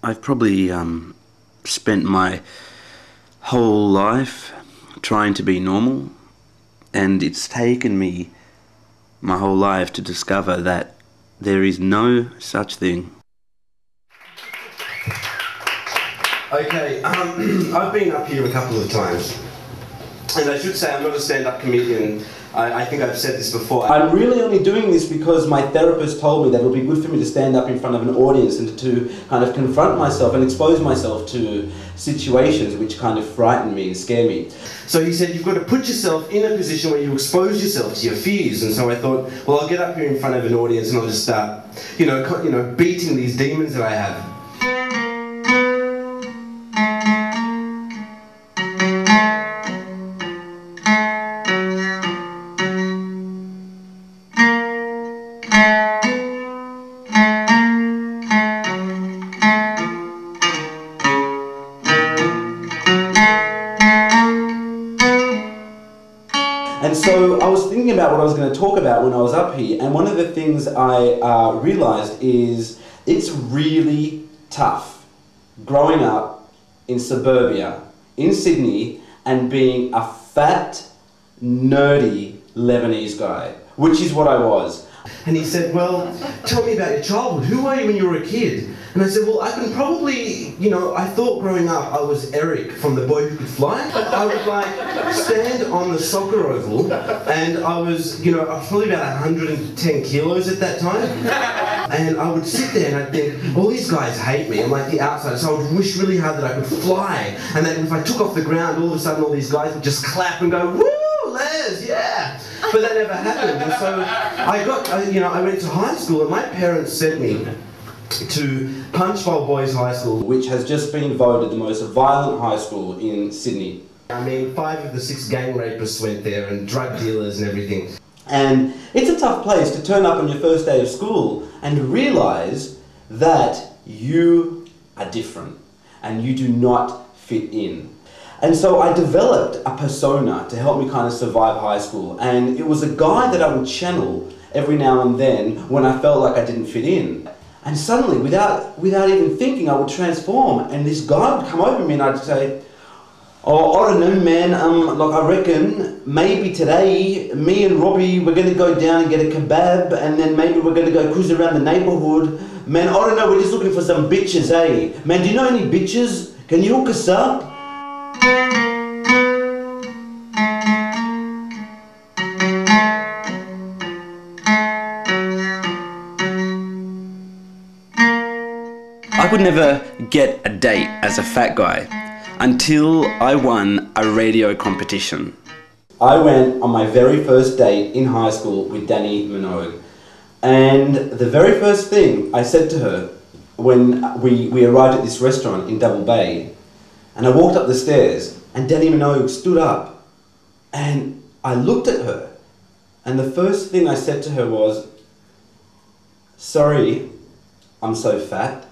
I've probably spent my whole life trying to be normal, and it's taken me my whole life to discover that there is no such thing. Okay, I've been up here a couple of times, and I should say I'm not a stand-up comedian. I think I've said this before. I'm really only doing this because my therapist told me that it would be good for me to stand up in front of an audience and to kind of confront myself and expose myself to situations which kind of frighten me and scare me. So he said, you've got to put yourself in a position where you expose yourself to your fears. And so I thought, well, I'll get up here in front of an audience and I'll just start, beating these demons that I have. And so I was thinking about what I was going to talk about when I was up here, and one of the things I realised is it's really tough growing up in suburbia, in Sydney, and being a fat, nerdy Lebanese guy, which is what I was. And he said, well, tell me about your childhood. Who were you when you were a kid? And I said, well, I can probably, I thought growing up I was Eric from The Boy Who Could Fly. I would stand on the soccer oval, and I was, I was probably about 110 kilos at that time. And I would sit there and I'd think, all these guys hate me. I'm like the outsider, so I would wish really hard that I could fly. And then if I took off the ground, all of a sudden all these guys would just clap and go, woo, Les, yeah. But that never happened. And so I went to high school, and my parents sent me to Punchbowl Boys High School, which has just been voted the most violent high school in Sydney. I mean, 5 of the 6 gang rapists went there, and drug dealers and everything. And it's a tough place to turn up on your first day of school and realise that you are different and you do not fit in. And so I developed a persona to help me kind of survive high school, and it was a guy that I would channel every now and then when I felt like I didn't fit in. And suddenly, without even thinking, I would transform, and this guy would come over to me and I'd say, oh, I don't know, man, I reckon maybe today, me and Robbie, we're going to go down and get a kebab, and then maybe we're going to go cruise around the neighbourhood. Man, I don't know, we're just looking for some bitches, eh? Man, do you know any bitches? Can you hook us up? I could never get a date as a fat guy until I won a radio competition. I went on my very first date in high school with Danny Minogue, and the very first thing I said to her when we arrived at this restaurant in Double Bay, and I walked up the stairs, and Danny Minogue stood up, and I looked at her, and the first thing I said to her was, sorry, I'm so fat.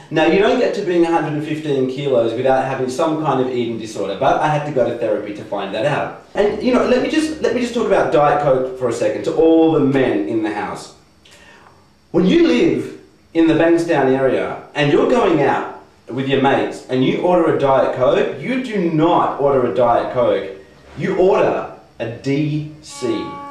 Now, you don't get to being 115 kilos without having some kind of eating disorder, but I had to go to therapy to find that out. And, let me just talk about Diet Coke for a second to all the men in the house. When you live in the Bankstown area and you're going out with your mates and you order a Diet Coke, you do not order a Diet Coke. You order a DC.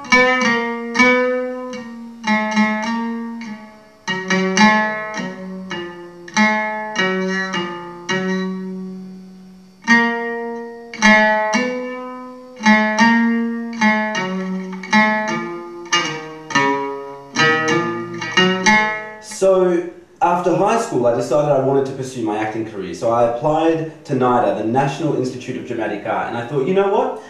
So, after high school, I decided I wanted to pursue my acting career. So I applied to NIDA, the National Institute of Dramatic Art, and I thought, you know what?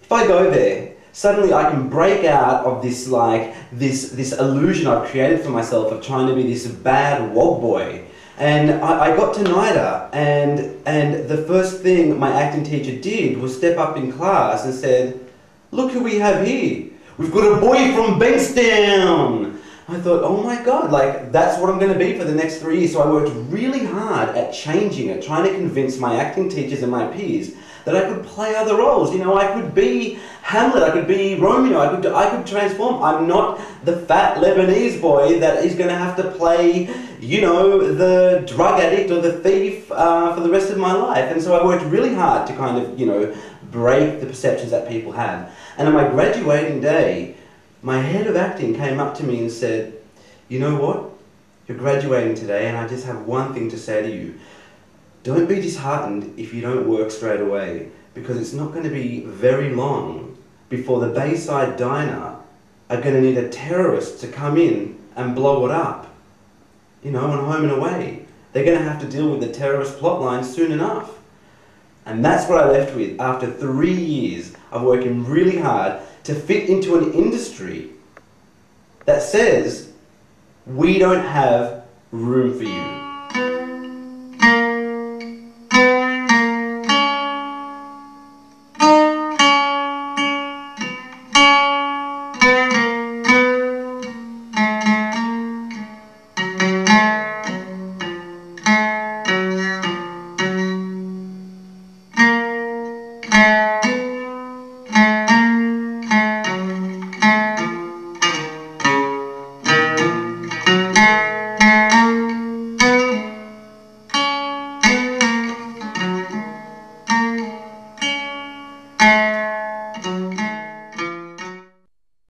If I go there, suddenly I can break out of this this illusion I've created for myself of trying to be this bad wog boy. And I got to NIDA, and the first thing my acting teacher did was step up in class and said, look who we have here. We've got a boy from Bankstown. I thought, oh my God, that's what I'm going to be for the next 3 years. So I worked really hard at changing it, trying to convince my acting teachers and my peers that I could play other roles. I could be Hamlet, I could be Romeo, I could transform. I'm not the fat Lebanese boy that is going to have to play, you know, the drug addict or the thief for the rest of my life. And so I worked really hard to kind of, you know, break the perceptions that people have. And on my graduating day, my head of acting came up to me and said, you know what? You're graduating today, and I just have one thing to say to you. Don't be disheartened if you don't work straight away, because it's not going to be very long before the Bayside Diner are going to need a terrorist to come in and blow it up. You know, on Home and Away. They're going to have to deal with the terrorist plotline soon enough. And that's what I left with after 3 years of working really hard to fit into an industry that says, we don't have room for you.